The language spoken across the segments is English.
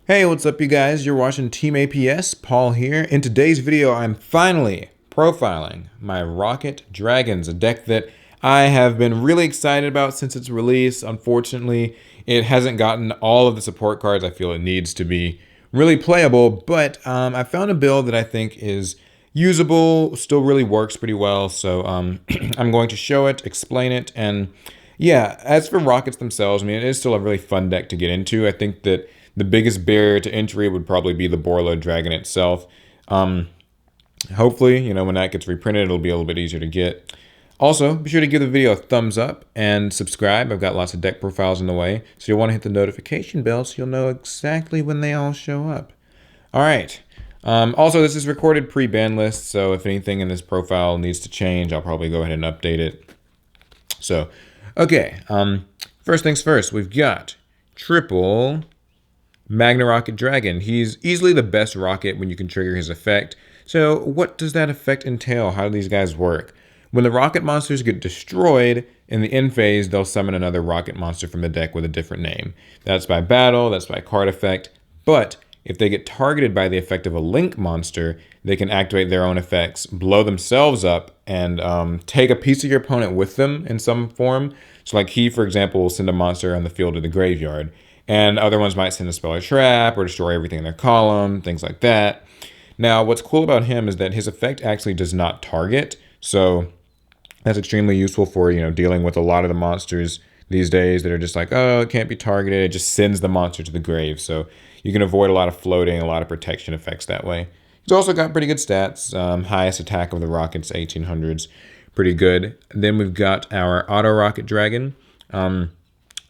Hey, what's up you guys? You're watching Team APS, Paul here. In today's video, I'm finally profiling my Rokket Dragons, a deck that I have been really excited about since its release. Unfortunately, it hasn't gotten all of the support cards I feel it needs to be really playable, but I found a build that I think is usable, still really works pretty well, so I'm going to show it, explain it, and yeah, as for Rokkets themselves, I mean, it is still a really fun deck to get into. I think that the biggest barrier to entry would probably be the Borlo Dragon itself. Hopefully, when that gets reprinted, it'll be a little bit easier to get. Also, be sure to give the video a thumbs up and subscribe. I've got lots of deck profiles in the way, so you'll want to hit the notification bell so you'll know exactly when they all show up. All right. Also, this is recorded pre-ban list, so if anything in this profile needs to change, I'll probably go ahead and update it. So, okay. First things first, we've got triple Magnarokket Dragon. He's easily the best rocket when you can trigger his effect. So what does that effect entail? How do these guys work? When the rocket monsters get destroyed, in the end phase, they'll summon another rocket monster from the deck with a different name. That's by battle, that's by card effect, but if they get targeted by the effect of a link monster, they can activate their own effects, blow themselves up, and take a piece of your opponent with them in some form. So like he, for example, will send a monster on the field to the graveyard. And other ones might send a spell or trap or destroy everything in their column, things like that. Now, what's cool about him is that his effect actually does not target. So that's extremely useful for, dealing with a lot of the monsters these days that are just like, oh, it can't be targeted. It just sends the monster to the grave. So you can avoid a lot of floating, a lot of protection effects that way. He's also got pretty good stats. Highest attack of the Rockets, 1800s. Pretty good. Then we've got our Autorokket Dragon.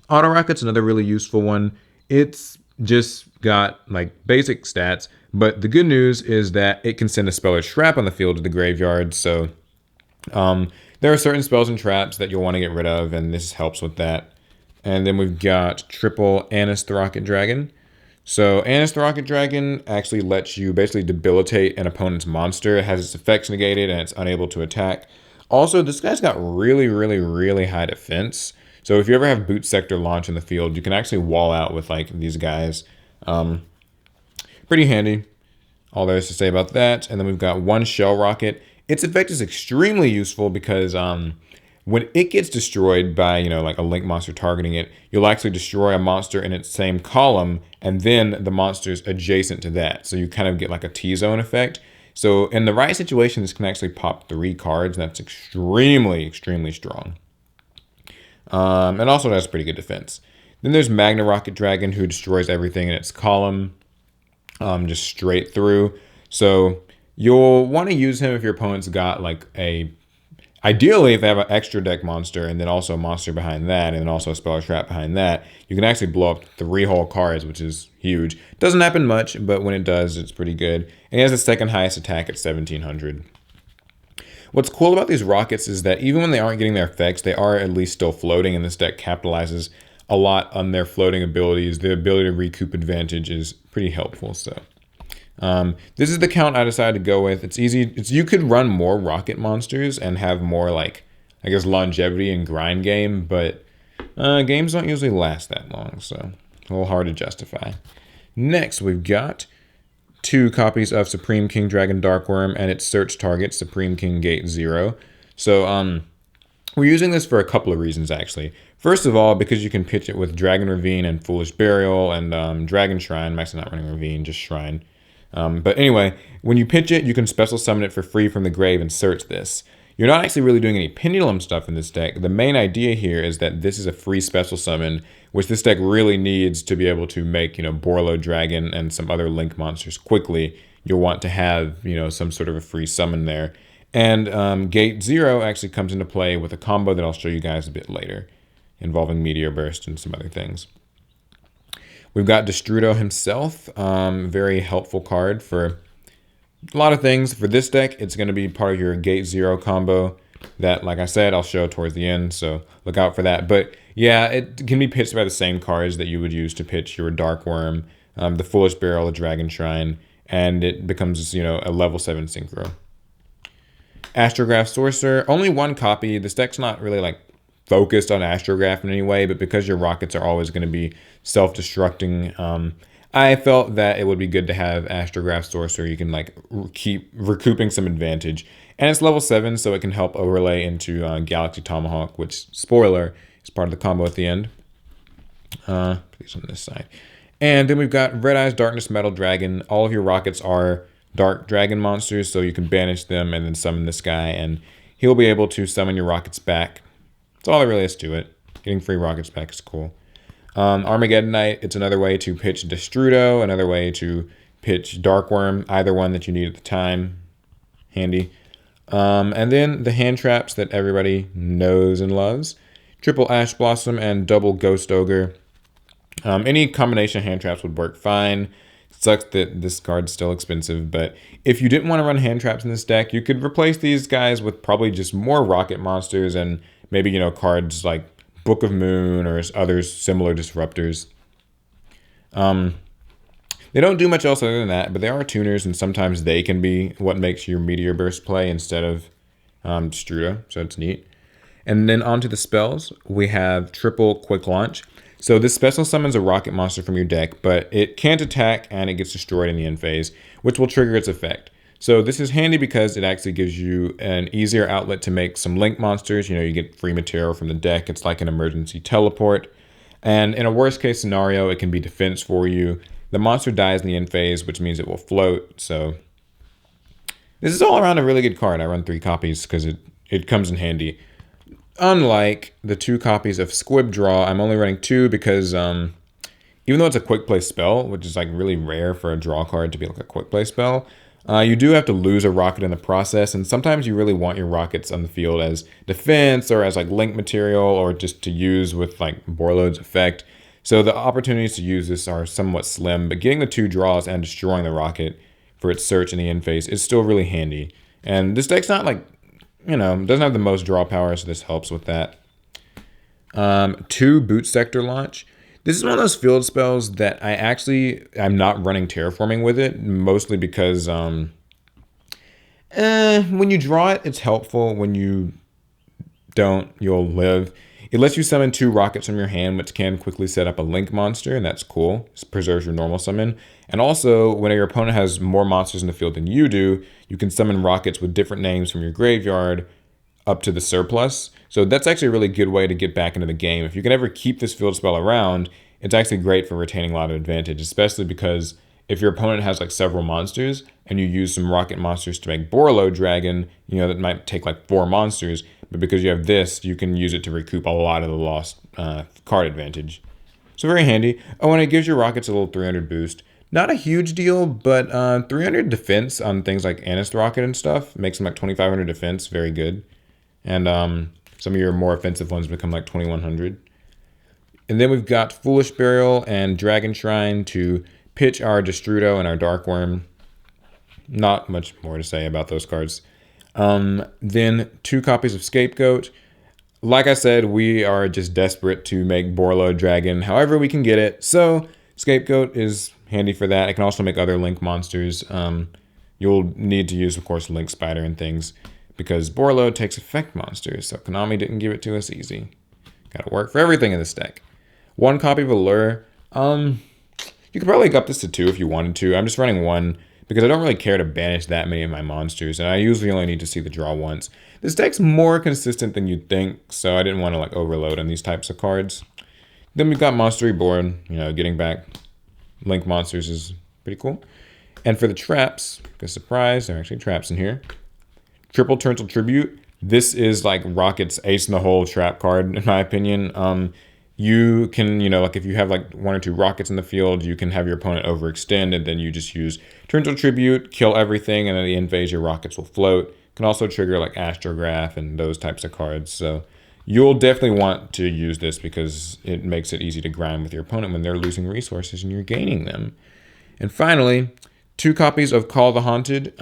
Autorocket's another really useful one. It's just got like basic stats, but the good news is that it can send a spell or trap on the field to the graveyard. So there are certain spells and traps that you'll want to get rid of, and this helps with that. And then we've got triple Anesthrokket Dragon. So Anesthrokket Dragon actually lets you basically debilitate an opponent's monster. It has its effects negated and it's unable to attack. Also, this guy's got really, really, really high defense. So if you ever have boot sector launch in the field, you can actually wall out with like these guys. Pretty handy. All there is to say about that. And then we've got one Shelrokket. Its effect is extremely useful because when it gets destroyed by, like a link monster targeting it, you'll actually destroy a monster in its same column and then the monsters adjacent to that. So you kind of get like a T-zone effect. So in the right situation, this can actually pop 3 cards, and that's extremely, extremely strong. And also has pretty good defense. Then there's Magnarokket Dragon, who destroys everything in its column, just straight through. So you'll want to use him if your opponent's got like ideally if they have an extra deck monster and then also a monster behind that and then also a spell or trap behind that, you can actually blow up 3 whole cards, which is huge. Doesn't happen much, but when it does, it's pretty good. And he has the second highest attack at 1700. What's cool about these Rockets is that even when they aren't getting their effects, they are at least still floating, and this deck capitalizes a lot on their floating abilities. The ability to recoup advantage is pretty helpful. So this is the count I decided to go with. It's easy. You could run more Rocket monsters and have more like, I guess, longevity and grind game, but games don't usually last that long, so a little hard to justify. Next, we've got 2 copies of Supreme King Dragon Darkwurm and its search target, Supreme King Gate 0. So we're using this for a couple of reasons, actually. First of all, because you can pitch it with Dragon Ravine and Foolish Burial and Dragon Shrine. I'm actually not running Ravine, just Shrine. But anyway, when you pitch it, you can special summon it for free from the grave and search this. You're not actually really doing any pendulum stuff in this deck. The main idea here is that this is a free special summon, which this deck really needs to be able to make, Borlo Dragon and some other link monsters quickly. You'll want to have, some sort of a free summon there. And Gate 0 actually comes into play with a combo that I'll show you guys a bit later, involving Meteor Burst and some other things. We've got Destrudo himself, very helpful card for a lot of things. For this deck, it's going to be part of your Gate 0 combo that, like I said, I'll show towards the end, so look out for that. But yeah, it can be pitched by the same cards that you would use to pitch your Darkwurm, the Foolish Burial, the Dragon Shrine, and it becomes, a level 7 synchro. Astrograph Sorcerer, only 1 copy. This deck's not really like focused on Astrograph in any way, but because your Rockets are always going to be self-destructing, I felt that it would be good to have Astrograph Sorcerer. You can like keep recouping some advantage. And it's level 7, so it can help overlay into Galaxy Tomahawk, which, spoiler, is part of the combo at the end. Please on this side. And then we've got Red Eyes Darkness Metal Dragon. All of your Rokkets are Dark Dragon monsters, so you can banish them and then summon this guy, and he'll be able to summon your Rokkets back. That's all there really is to it. Getting free Rokkets back is cool. Armageddon Knight, it's another way to pitch Destrudo, another way to pitch Darkwurm, either one that you need at the time. Handy. And then the hand traps that everybody knows and loves. Triple Ash Blossom and double Ghost Ogre. Any combination of hand traps would work fine. Sucks that this card's still expensive, but if you didn't want to run hand traps in this deck, you could replace these guys with probably just more Rokket monsters and maybe, you know, cards like Book of Moon or other similar disruptors. They don't do much else other than that, but they are tuners, and sometimes they can be what makes your Meteor Burst play instead of Destrudo, so it's neat. And then onto the spells, we have triple Quick Launch. So this special summons a Rokket monster from your deck, but it can't attack and it gets destroyed in the end phase, which will trigger its effect. So this is handy because it actually gives you an easier outlet to make some link monsters. You know, you get free material from the deck. It's like an emergency teleport. And in a worst case scenario, it can be defense for you. The monster dies in the end phase, which means it will float. So this is all around a really good card. I run 3 copies because it comes in handy. Unlike the 2 copies of Squib Draw, I'm only running 2 because even though it's a quick play spell, which is like really rare for a draw card to be like a quick play spell, you do have to lose a Rokket in the process, and sometimes you really want your Rokkets on the field as defense or as like link material or just to use with like Borload's effect. So the opportunities to use this are somewhat slim, but getting the 2 draws and destroying the Rokket for its search in the end phase is still really handy. And this deck's not like, you know, doesn't have the most draw power, so this helps with that. 2 Boot Sector Launch. This is one of those field spells that I'm not running Terraforming with it, mostly because when you draw it, it's helpful. When you don't, you'll live. It lets you summon 2 Rokkets from your hand, which can quickly set up a link monster, and that's cool. It preserves your normal summon. And also, when your opponent has more monsters in the field than you do, you can summon Rokkets with different names from your graveyard up to the surplus. So that's actually a really good way to get back into the game. If you can ever keep this field spell around, it's actually great for retaining a lot of advantage, especially because if your opponent has like several monsters and you use some Rokket monsters to make Borload Dragon, you know, that might take like 4 monsters, but because you have this, you can use it to recoup a lot of the lost card advantage. So very handy. Oh, and it gives your Rokkets a little 300 boost. Not a huge deal, but 300 defense on things like Anesthrokket and stuff makes them like 2,500 defense, very good. And some of your more offensive ones become like 2,100. And then we've got Foolish Burial and Dragon Shrine to pitch our Destrudo and our Darkwurm. Not much more to say about those cards. Then 2 copies of Scapegoat. Like I said, we are just desperate to make Borload Dragon however we can get it. So Scapegoat is handy for that. It can also make other Link monsters. You'll need to use, of course, Link Spider and things because Borload takes effect monsters. So Konami didn't give it to us easy. Gotta work for everything in this deck. 1 copy of Allure. You could probably up this to 2 if you wanted to. I'm just running 1 because I don't really care to banish that many of my monsters, and I usually only need to see the draw once. This deck's more consistent than you'd think, so I didn't want to like overload on these types of cards. Then we've got Monster Reborn. You know, getting back Link monsters is pretty cool. And for the traps, because surprise, there are actually traps in here. Triple Torrential Tribute. This is like Rocket's ace in the hole trap card, in my opinion. You can, you know, like if you have like 1 or 2 Rokkets in the field, you can have your opponent overextend, and then you just use Torrential Tribute, kill everything, and at the end phase, your Rokkets will float. Can also trigger like Astrograph and those types of cards. So you'll definitely want to use this because it makes it easy to grind with your opponent when they're losing resources and you're gaining them. And finally, 2 copies of Call the Haunted.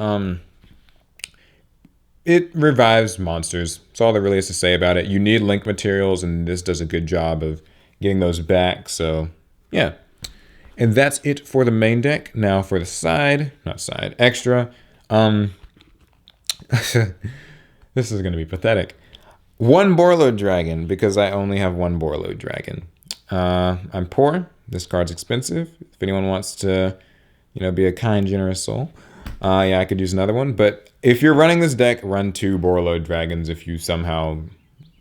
It revives monsters. That's all there really is to say about it. You need link materials, and this does a good job of getting those back. So, yeah. And that's it for the main deck. Now for the extra. This is going to be pathetic. 1 Borload Dragon, because I only have 1 Borload Dragon. I'm poor, This card's expensive. If anyone wants to, be a kind, generous soul, yeah, I could use another one. But if you're running this deck, run 2 Borreload Dragons if you somehow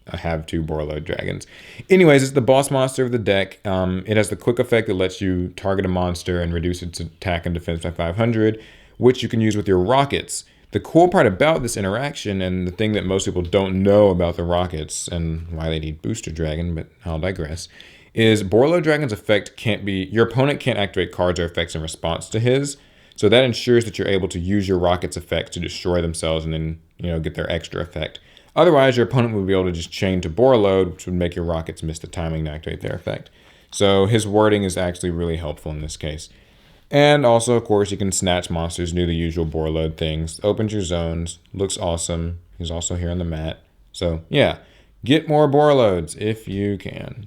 have 2 Borreload Dragons. Anyways, it's the boss monster of the deck. It has the quick effect that lets you target a monster and reduce its attack and defense by 500, which you can use with your Rokkets. The cool part about this interaction, and the thing that most people don't know about the Rokkets and why they need Booster Dragon, but I'll digress, is Borreload Dragon's effect your opponent can't activate cards or effects in response to his. So that ensures that you're able to use your Rokkets effect to destroy themselves and then, get their extra effect. Otherwise, your opponent would be able to just chain to Borreload, which would make your Rokkets miss the timing to activate their effect. So his wording is actually really helpful in this case. And also, of course, you can snatch monsters, do the usual Borreload things. Opens your zones. Looks awesome. He's also here on the mat. So, yeah. Get more Borreloads if you can.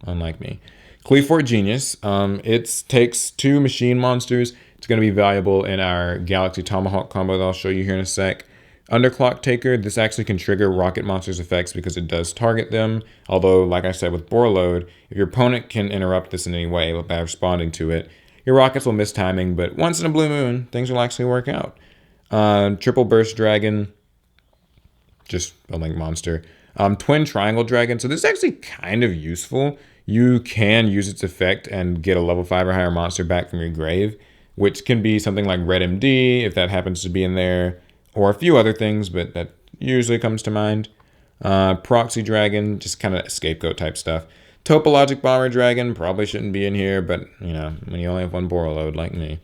Unlike me. Qliphort Genius. It takes 2 machine monsters. It's going to be valuable in our Galaxy Tomahawk combo that I'll show you here in a sec. Underclock Taker. This actually can trigger Rocket monsters' effects because it does target them. Although, like I said with Borreload, if your opponent can interrupt this in any way by responding to it, your Rokkets will miss timing, but once in a blue moon, things will actually work out. Triple Burst Dragon, just a link monster. Twin Triangle Dragon, so this is actually kind of useful. You can use its effect and get a level 5 or higher monster back from your grave, which can be something like Red MD, if that happens to be in there, or a few other things, but that usually comes to mind. Proxy Dragon, just kind of Scapegoat type stuff. Topologic Bomber Dragon probably shouldn't be in here, but, when you only have 1 Borreload like me,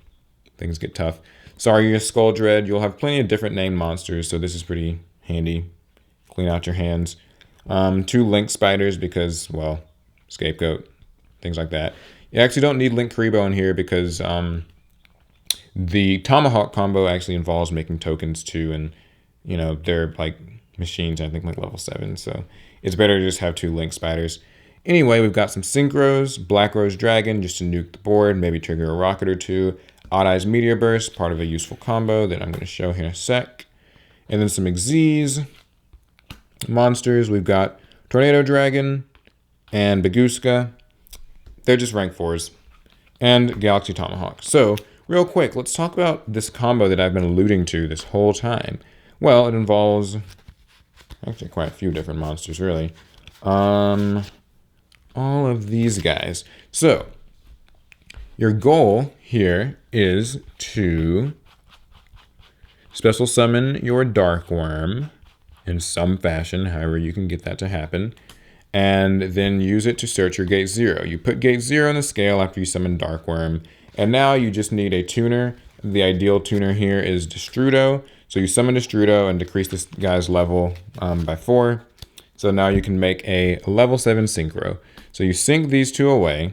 things get tough. Sorry, Skull Dread, you'll have plenty of different named monsters, so this is pretty handy. Clean out your hands. 2 Link Spiders because, well, Scapegoat, things like that. You actually don't need Link Karibo in here because the Tomahawk combo actually involves making tokens too, and, they're like machines, I think like level 7, so it's better to just have 2 Link Spiders. Anyway, we've got some Synchros, Black Rose Dragon, just to nuke the board, maybe trigger a rocket or 2. Odd Eyes Meteor Burst, part of a useful combo that I'm going to show here in a sec. And then some Xyz monsters. We've got Tornado Dragon and Baguska. They're just rank 4s. And Galaxy Tomahawk. So, real quick, let's talk about this combo that I've been alluding to this whole time. Well, it involves actually quite a few different monsters, really. All of these guys. So, your goal here is to special summon your Darkwurm in some fashion, however you can get that to happen, and then use it to search your gate 0. You put gate 0 in the scale after you summon Darkwurm, and now you just need a tuner. The ideal tuner here is Destrudo. So you summon Destrudo and decrease this guy's level by 4. So now you can make a level 7 Synchro. So you sync these 2 away,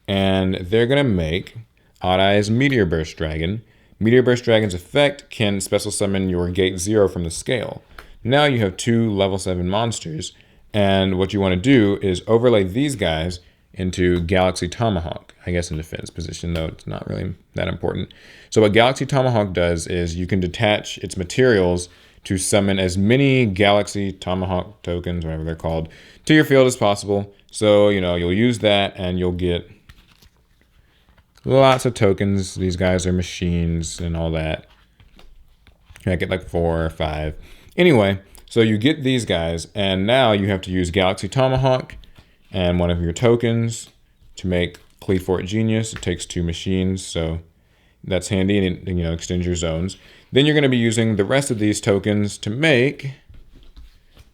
and they're going to make Odd Eyes Meteor Burst Dragon. Meteor Burst Dragon's effect can special summon your gate 0 from the scale. Now you have 2 level 7 monsters, and what you want to do is overlay these guys into Galaxy Tomahawk. I guess in defense position, though it's not really that important. So what Galaxy Tomahawk does is you can detach its materials to summon as many Galaxy Tomahawk tokens, whatever they're called, to your field as possible. So, you'll use that and you'll get lots of tokens. These guys are machines and all that. I get like 4 or 5. Anyway, so you get these guys, and now you have to use Galaxy Tomahawk and one of your tokens to make Qliphort Genius. It takes 2 machines, so that's handy, and it, extends your zones. Then you're going to be using the rest of these tokens to make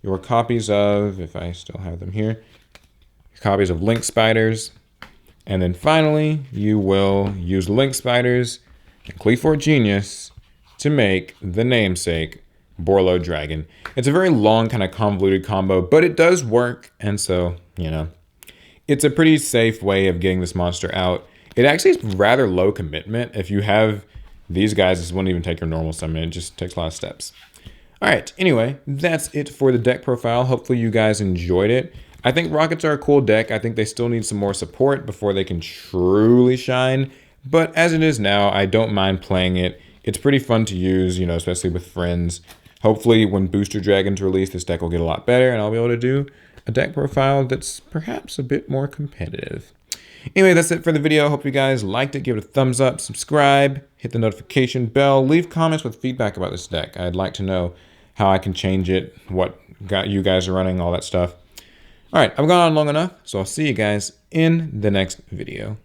your copies of, if I still have them here, copies of Link Spiders. And then finally, you will use Link Spiders and Qliphort Genius to make the namesake Borreload Dragon. It's a very long, kind of convoluted combo, but it does work. And so, it's a pretty safe way of getting this monster out. It actually is rather low commitment. If you have these guys, this wouldn't even take your normal summon. It just takes a lot of steps. All right, anyway, that's it for the deck profile. Hopefully you guys enjoyed it. I think Rokkets are a cool deck. I think they still need some more support before they can truly shine. But as it is now, I don't mind playing it. It's pretty fun to use, especially with friends. Hopefully when Booster Dragon's released, this deck will get a lot better and I'll be able to do a deck profile that's perhaps a bit more competitive. Anyway, that's it for the video. Hope you guys liked it. Give it a thumbs up, subscribe, hit the notification bell, leave comments with feedback about this deck. I'd like to know how I can change it, what you guys are running, all that stuff. All right, I've gone on long enough, so I'll see you guys in the next video.